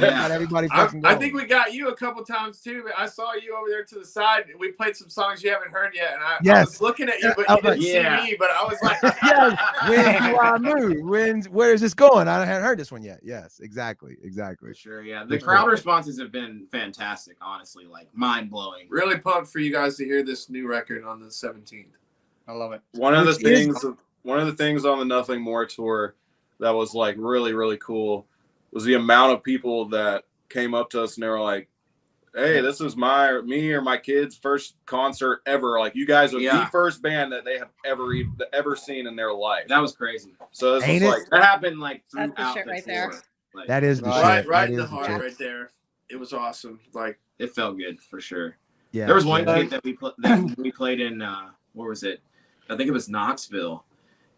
not everybody fucking I think we got you a couple times too, but I saw you over there to the side. We played some songs you haven't heard yet, and I was looking at you, but you didn't see me. But I was like, when do I move? Where is this going? I haven't heard this one yet. Yes, exactly. For sure, yeah. The crowd responses have been fantastic, honestly, like mind blowing. Really pumped for you guys to hear this new record on the 17th. I love it. One of the things on the Nothing More tour that was like really, really cool was the amount of people that came up to us and they were like, hey, this is me or my kids' first concert ever. Like, you guys are the first band that they have ever seen in their life. That was crazy. So this was like, that happened like throughout that's the shit the right tour. there. Like, that is the shit. Right in the heart, right there. It was awesome. Like, it felt good for sure. Yeah. There was one kid that we played in. Where was it? I think it was Knoxville,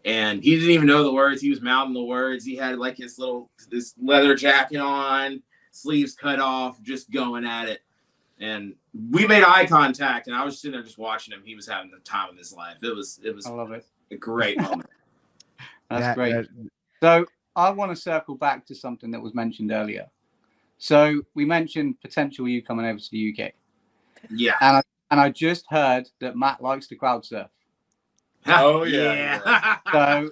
and he didn't even know the words. He was mouthing the words. He had like this leather jacket on, sleeves cut off, just going at it. And we made eye contact, and I was sitting there just watching him. He was having the time of his life. It was I love it. A great moment. That's great. So I want to circle back to something that was mentioned earlier. So we mentioned potential you coming over to the UK. Yeah. And I just heard that Matt likes to crowd surf. Oh yeah. So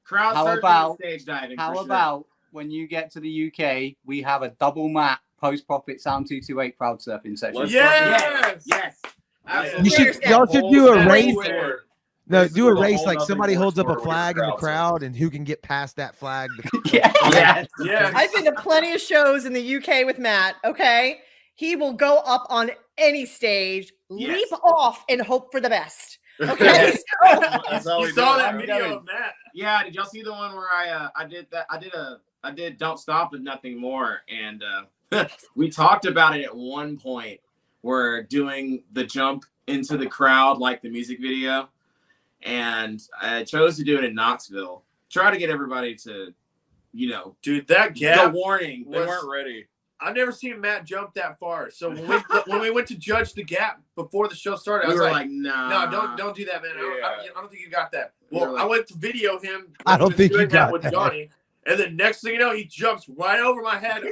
crowd surfing, stage diving. How about when you get to the UK, we have a double Matt post-profit Sound 228 crowd surfing session? Yes. Y'all should do a race. No, do a race like somebody holds up a flag in the crowd, and who can get past that flag. Yeah. I've been to plenty of shows in the UK with Matt. Okay, he will go up on any stage, leap off, and hope for the best. Okay, so you saw that video of Matt. Yeah, did y'all see the one where I did that? I did Don't Stop and Nothing More, and we talked about it at one point. We're doing the jump into the crowd like the music video, and I chose to do it in Knoxville. Try to get everybody to, dude, that gap. The warning, they weren't ready. I've never seen Matt jump that far. So when we went to judge the gap before the show started, I was like, nah. No, don't do that, man. I don't think you got that. Well, I went to video him. I don't think you got with Johnny. And then next thing you know, he jumps right over my head.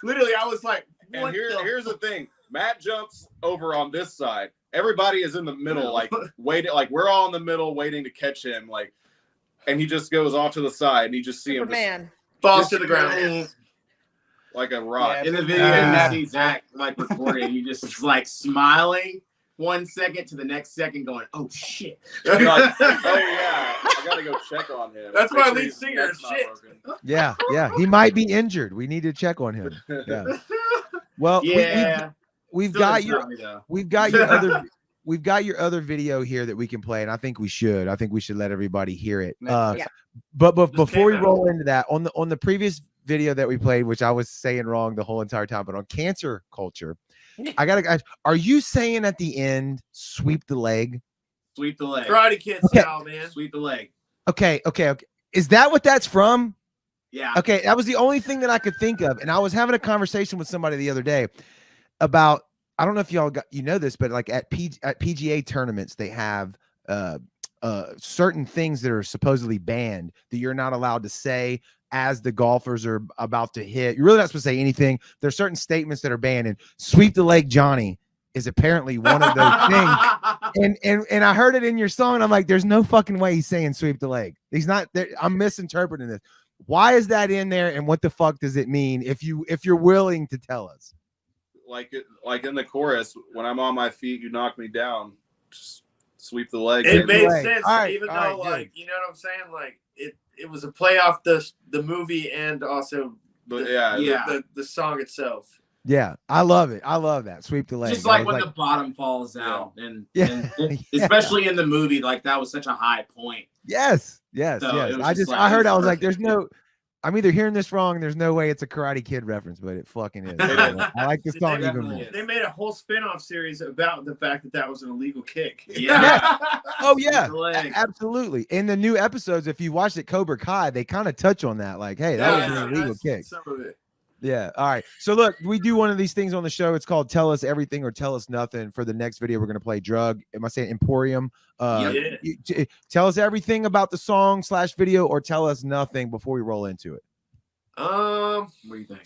Literally, I was like, what? And here's the thing. Matt jumps over on this side. Everybody is in the middle, like waiting. Like, we're all in the middle waiting to catch him. Like, and he just goes off to the side, and you just see him falls to the ground. Like a rock. Yeah, in the video, you see Zach like recording. You just like smiling 1 second to the next second, going, "Oh shit!" Like, oh yeah, I gotta go check on him. That's my lead singer. Shit. Yeah, he might be injured. We need to check on him. Yeah. Well, we've got your other video here that we can play, and I think we should let everybody hear it. But before we roll into that, on the previous video that we played, which I was saying wrong the whole entire time, but on cancer culture, are you saying at the end, sweep the leg? Sweep the leg. Karate Kid style, man. Sweep the leg. Okay. Is that what that's from? Yeah. Okay, that was the only thing that I could think of. And I was having a conversation with somebody the other day about, I don't know if y'all know this, but like at PGA tournaments, they have certain things that are supposedly banned that you're not allowed to say as the golfers are about to hit. You're really not supposed to say anything. There's certain statements that are banned, and sweep the leg Johnny is apparently one of those things. And I heard it in your song, and I'm like, there's no fucking way he's saying sweep the leg. He's not there. I'm misinterpreting this. Why is that in there, and what the fuck does it mean if you're willing to tell us? Like in the chorus, when I'm on my feet, you knock me down. Just sweep the leg. It made sense, right, even though like you know what I'm saying. Like it was a play off the movie and also the song itself. Yeah, I love it. I love that. Sweep the leg. Just like when the bottom falls out, and especially in the movie, like that was such a high point. Yes. So I heard I was like, there's no. I'm either hearing this wrong. There's no way it's a Karate Kid reference, but it fucking is. I like this song even more. They made a whole spin-off series about the fact that was an illegal kick. Yeah. Oh yeah, absolutely. In the new episodes, if you watched it, Cobra Kai, they kind of touch on that. Like, hey, that was an illegal kick. Some of it. Yeah. All right. So look, we do one of these things on the show. It's called Tell Us Everything or Tell Us Nothing. For the next video, we're going to play Drug. Am I saying Emporium? Tell us everything about the song / video, or tell us nothing before we roll into it. What do you think?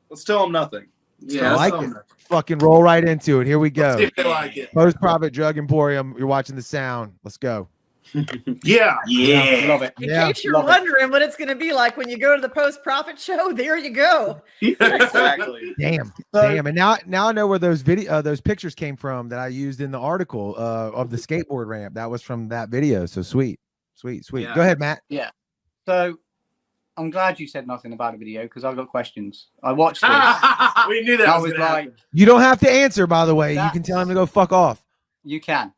Let's tell them nothing. Yeah, I like it. Fucking roll right into it. Here we go. Let's see if they like it. Post Profit Drug Emporium. You're watching the sound. Let's go. Yeah. Love it. In case you're wondering what it's going to be like when you go to the Post Profit show, there you go. Exactly. Damn. And now I know where those pictures came from that I used in the article of the skateboard ramp. That was from that video. So sweet. Yeah. Go ahead, Matt. Yeah. So I'm glad you said nothing about the video because I've got questions. I watched it. We knew that I was was like, like, You don't have to answer, by the way. You can tell him to go fuck off. You can.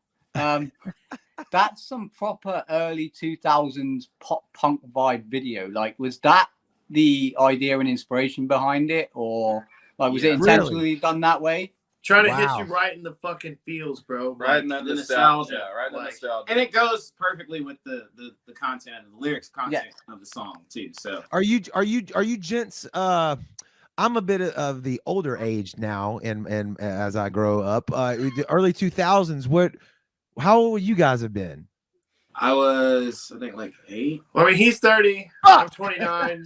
That's some proper early 2000s pop punk vibe video. Like, was that the idea and inspiration behind it, or like was it intentionally done that way? Trying to hit you right in the fucking feels, bro. Right in that nostalgia. Yeah, right in the nostalgia. And it goes perfectly with the content and the lyrics content of the song too. So are you gents? I'm a bit of the older age now, and as I grow up, the early 2000s. How old you guys have been? I was, I think, like 8. Well, I mean, he's 30. I'm 29.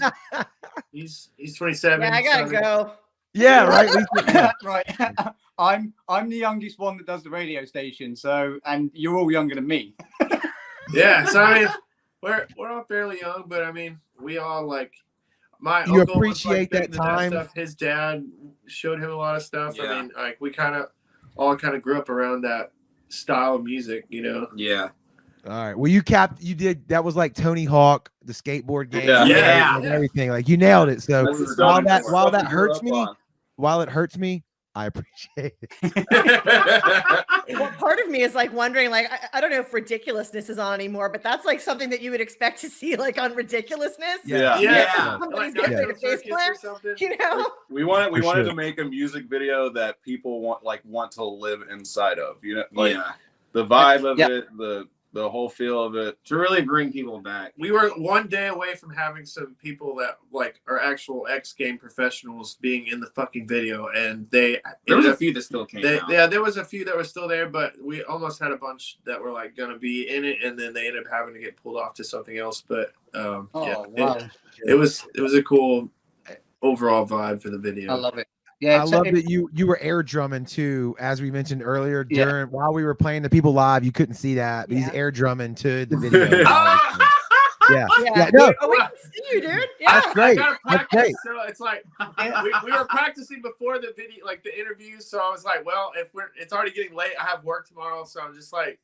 He's 27. Yeah, I gotta go. Yeah, right. Right. I'm the youngest one that does the radio station. So, and you're all younger than me. Yeah. So I mean, we're all fairly young, but I mean, we all like my you uncle appreciate was, like, that time. Stuff. His dad showed him a lot of stuff. Yeah. I mean, like we all grew up around that style of music, you know. Yeah. All right. Well, you did. That was like Tony Hawk, the skateboard game. Yeah. And everything. Like you nailed it. So while that hurts me, while it hurts me, I appreciate it. Well, part of me is like wondering, like, I don't know if Ridiculousness is on anymore, but that's like something that you would expect to see like on Ridiculousness. Yeah. Somebody's getting a bass player, you know. We wanted to make a music video that people want to live inside of. You know, like the vibe of it, the whole feel of it, to really bring people back. We were one day away from having some people that like are actual X game professionals being in the fucking video, and there was a few that still came out. Yeah, there was a few that were still there, but we almost had a bunch that were like gonna be in it, and then they ended up having to get pulled off to something else. But it was a cool overall vibe for the video. I love it. Yeah, I love that you were air drumming too, as we mentioned earlier. While we were playing the people live, you couldn't see that, but he's air drumming to the video. No, we can see you, dude. That's great. That's great. So it's like we were practicing before the video, like the interview. So I was like, well, it's already getting late. I have work tomorrow, so I'm just like.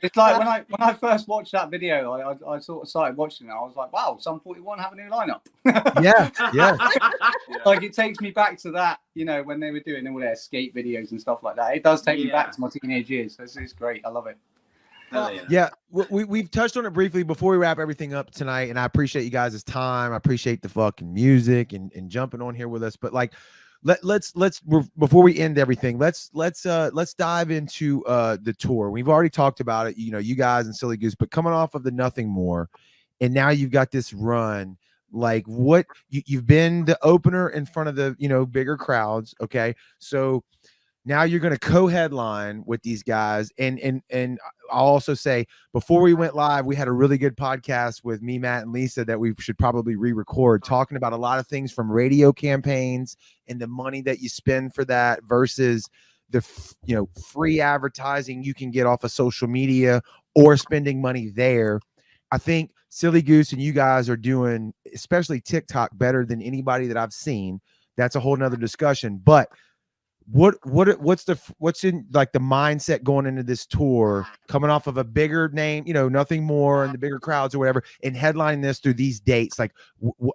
It's like when I first watched that video, I sort of started watching it. I was like, wow, Sum 41 have a new lineup. Yeah. Like it takes me back to that, you know, when they were doing all their skate videos and stuff like that. It does take me back to my teenage years. It's great. I love it. We've touched on it briefly before we wrap everything up tonight, and I appreciate you guys' time. I appreciate the fucking music and jumping on here with us. But like, let's before we end everything, let's dive into the tour. We've already talked about it, you know, you guys and Silly Goose, but coming off of the Nothing More, and now you've got this run. Like, what you've been the opener in front of the, you know, bigger crowds. Okay, so Now you're going to co-headline with these guys. And I'll also say, before we went live, we had a really good podcast with me, Matt, and Lisa that we should probably re-record, talking about a lot of things from radio campaigns and the money that you spend for that versus the free advertising you can get off of social media or spending money there. I think Silly Goose and you guys are doing, especially TikTok, better than anybody that I've seen. That's a whole nother discussion. But what's in like the mindset going into this tour, coming off of a bigger name, Nothing More and the bigger crowds or whatever, and headlining this through these dates? Like,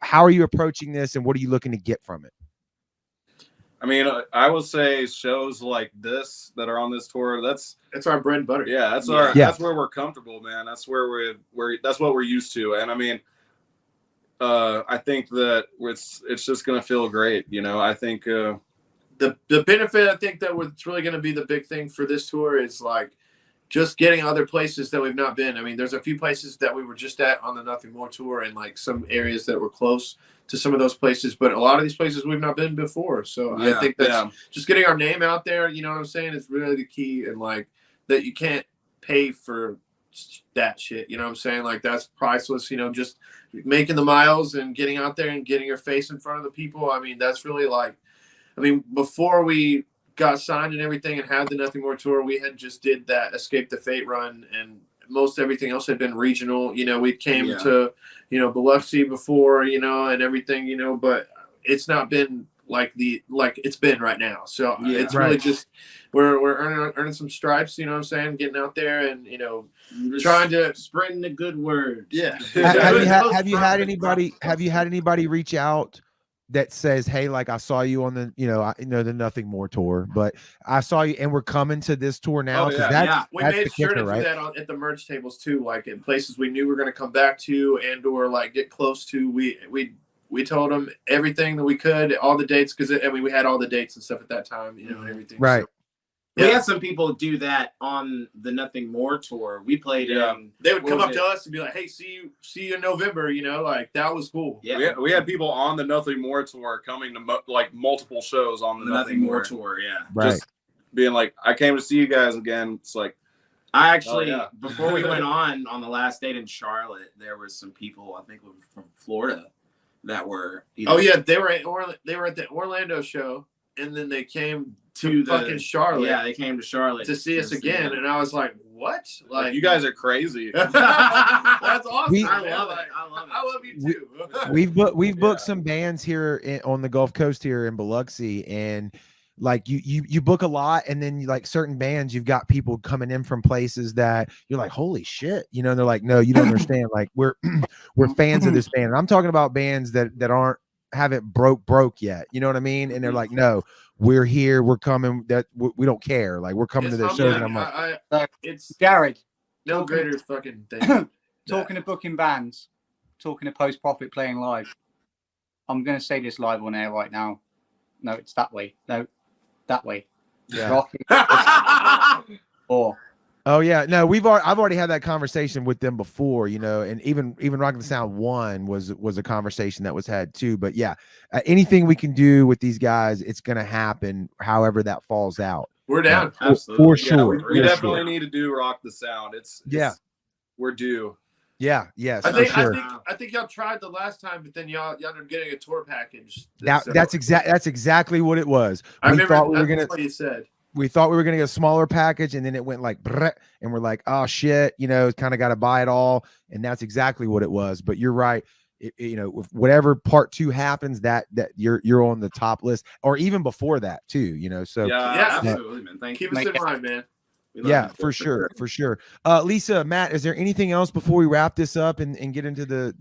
how are you approaching this, and what are you looking to get from it? I mean, I will say shows like this that are on this tour, that's our bread and butter. Yeah, that's that's where we're comfortable, man. That's where that's what we're used to. And I mean, I think that it's just gonna feel great. I think the benefit, I think that what's really going to be the big thing for this tour is like just getting other places that we've not been. I mean, there's a few places that we were just at on the Nothing More tour, and like some areas that were close to some of those places, but a lot of these places we've not been before. So I think that's just getting our name out there. You know what I'm saying? It's really the key, and like that you can't pay for that shit. You know what I'm saying? Like that's priceless. Just making the miles and getting out there and getting your face in front of the people. I mean, that's really like. I mean, before we got signed and everything and had the Nothing More tour, we had just did that Escape the Fate run, and most everything else had been regional. We came to, Biloxi before, and everything, but it's not been like it's been right now. So it's really just we're earning some stripes, you know what I'm saying, getting out there and trying to spreading the good word. Yeah. Have you had anybody reach out that says, hey, like I saw you on the, the Nothing More tour, but I saw you and we're coming to this tour now? We made sure to do that at the merch tables too, like in places we knew we were going to come back to and or like get close to. We told them everything that we could, all the dates, because we had all the dates and stuff at that time, and everything. Right. So, we had some people do that on the Nothing More tour. We played they would come up to us and be like, hey, see you in November, like that was cool. Yeah. We had people on the Nothing More tour coming to like multiple shows on the Nothing More tour. Yeah. Right. Just being like, I came to see you guys again. It's like, I actually, before we went on the last date in Charlotte, there was some people, I think from Florida, that were. They were at the Orlando show, and then they came to fucking Charlotte. Yeah, they came to Charlotte to see us again, and I was like, "What? Like you guys are crazy." That's awesome. I love it. I love you too. We've booked some bands here on the Gulf Coast here in Biloxi, and like you book a lot, and then like certain bands, you've got people coming in from places that you're like, holy shit, and they're like, no, you don't understand. Like we're fans of this band. And I'm talking about bands that haven't broke yet. You know what I mean? And they're like, no, we're here, we're coming. That we don't care. Like we're coming to their shows. And I'm like, it's Jared. No greater fucking thing. Talking to booking bands, talking to Post Profit playing live. I'm gonna say this live on air right now. No, it's that way. No, that way. Yeah. Rocky. Oh yeah, no, I've already had that conversation with them before, and even Rockin' the Sound 1 was a conversation that was had too. But yeah, anything we can do with these guys, it's gonna happen. However that falls out, we're down. Absolutely. For sure. We definitely need to do Rock the Sound. It's we're due. Yeah, yes, I think y'all tried the last time, but then y'all ended up getting a tour package. That's exactly what it was. I remember that's what you said. We thought we were going to get a smaller package, and then it went like, and we're like, oh shit, kind of got to buy it all. And that's exactly what it was. But you're right. If whatever part 2 happens, that you're on the top list, or even before that too, So yeah, absolutely, man. Thank you. Keep us in mind, man. Yeah, for sure. Lisa, Matt, is there anything else before we wrap this up and get into the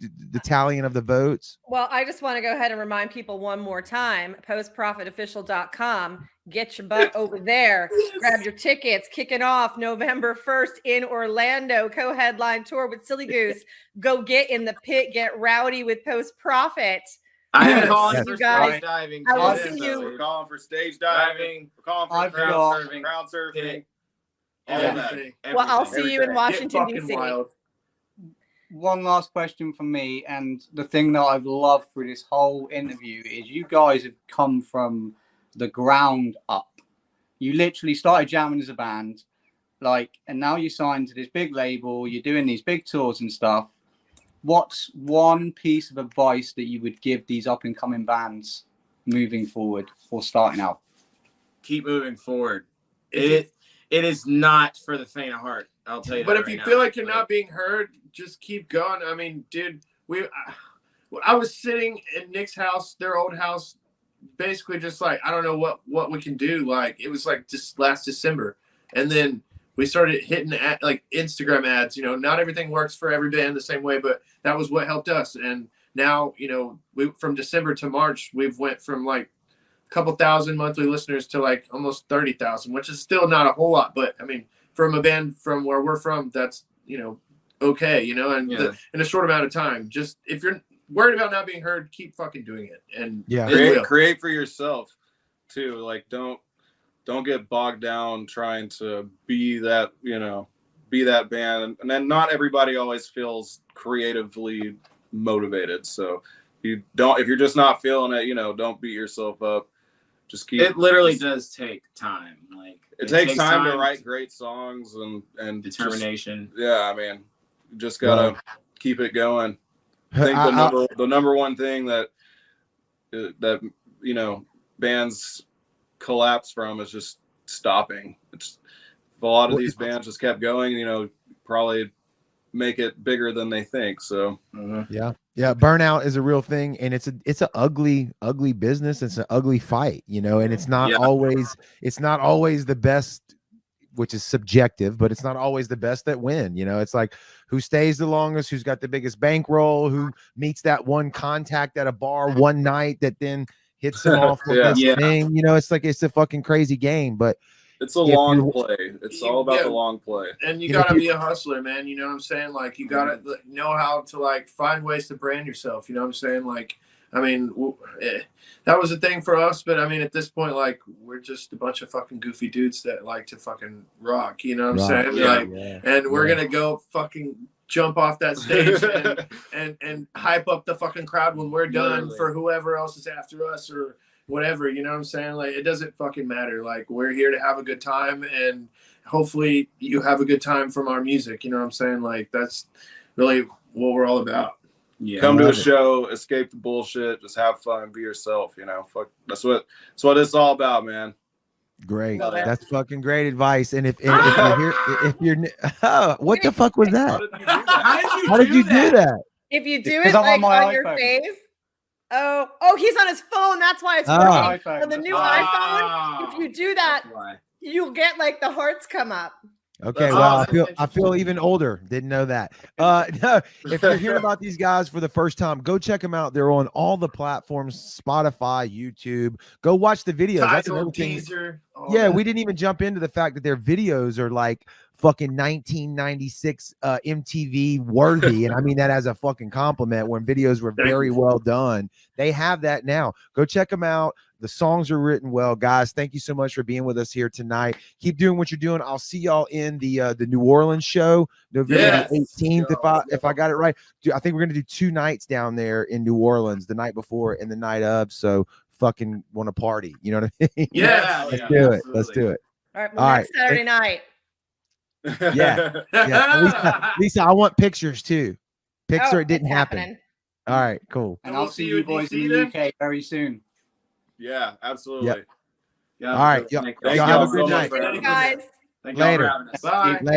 tallying of the votes? Well, I just want to go ahead and remind people one more time, postprofitofficial.com. Get your butt over there. Grab your tickets. Kicking off November 1st in Orlando, co-headline tour with Silly Goose. Go get in the pit. Get rowdy with Post Profit. I am calling for you guys. Stage diving. I will see you. We're calling for stage diving. We're calling for crowd surfing. Everything. Well, I'll see you in Washington, D.C. Wild. One last question from me, and the thing that I've loved through this whole interview is you guys have come from the ground up. You literally started jamming as a band, like, and now you're signed to this big label. You're doing these big tours and stuff. What's one piece of advice that you would give these up and coming bands moving forward or starting out? Keep moving forward. It is not for the faint of heart. I'll tell you. But that if right you now. feel like you're not being heard, just keep going. I mean, dude, I was sitting in Nick's house, their old house, basically just like, I don't know what we can do. Like, it was like just last December, and then we started hitting like Instagram ads. You know, not everything works for every band the same way, but that was what helped us. And now, you know, from December to March, we've went from like a couple thousand monthly listeners to like almost 30,000, which is still not a whole lot, but I mean, from a band from where we're from, that's, you know, okay, you know, and in a short amount of time. Just if you're worried about not being heard, keep fucking doing it. And create for yourself too. Like don't get bogged down trying to be that, you know, be that band. And then not everybody always feels creatively motivated. So if you're just not feeling it, you know, don't beat yourself up. Just keep. It literally does take time. Like it takes time to write great songs and determination. I mean, you just gotta keep it going. I think the number one thing that you know bands collapse from is just stopping. It's a lot of these bands just kept going. You know, probably make it bigger than they think. So burnout is a real thing, and it's an ugly business. It's an ugly fight, you know, and it's not always the best, which is subjective, but it's not always the best that win. You know, it's like who stays the longest, who's got the biggest bankroll, who meets that one contact at a bar one night that then hits them off with this thing. You know, it's like it's a fucking crazy game, but it's a long play. It's all about the long play. And you gotta be a hustler, man. You know what I'm saying? Like you gotta know how to like find ways to brand yourself. You know what I'm saying? Like, I mean, that was a thing for us, but I mean, at this point, like we're just a bunch of fucking goofy dudes that like to fucking rock. You know what I'm saying? And we're gonna go fucking jump off that stage and hype up the fucking crowd when we're done for whoever else is after us or whatever, you know what I'm saying? Like, it doesn't fucking matter. Like, we're here to have a good time, and hopefully you have a good time from our music. You know what I'm saying? Like, that's really what we're all about. Yeah. Come to a show, escape the bullshit, just have fun, be yourself, you know. Fuck, that's what it's all about, man. Great. That's fucking great advice. And if you're here, what the fuck was that? How did you do that? If you do it like on your face. Oh, he's on his phone. That's why it's working. On the new iPhone, if you do that, you'll get like the hearts come up. Okay, well, I feel even older. Didn't know that. No, if you're hearing about these guys for the first time, go check them out. They're on all the platforms: Spotify, YouTube. Go watch the videos. That's another thing. We didn't even jump into the fact that their videos are like fucking 1996 MTV worthy, and I mean that as a fucking compliment. When videos were very well done, they have that now. Go check them out. The songs are written well, guys. Thank you so much for being with us here tonight. Keep doing what you're doing. I'll see y'all in the New Orleans show, November 18th. If I got it right, I think we're gonna do 2 nights down there in New Orleans, the night before and the night of. So fucking want to party, you know what I mean? Let's do it. Let's do it. All right, next Saturday night. Lisa, I want pictures too. Picture it didn't happen. All right, cool. And I'll see you boys in the UK very soon. Yeah, absolutely. All right, y'all have a good night. Thank you, guys. Thank you for having us. Bye. Later.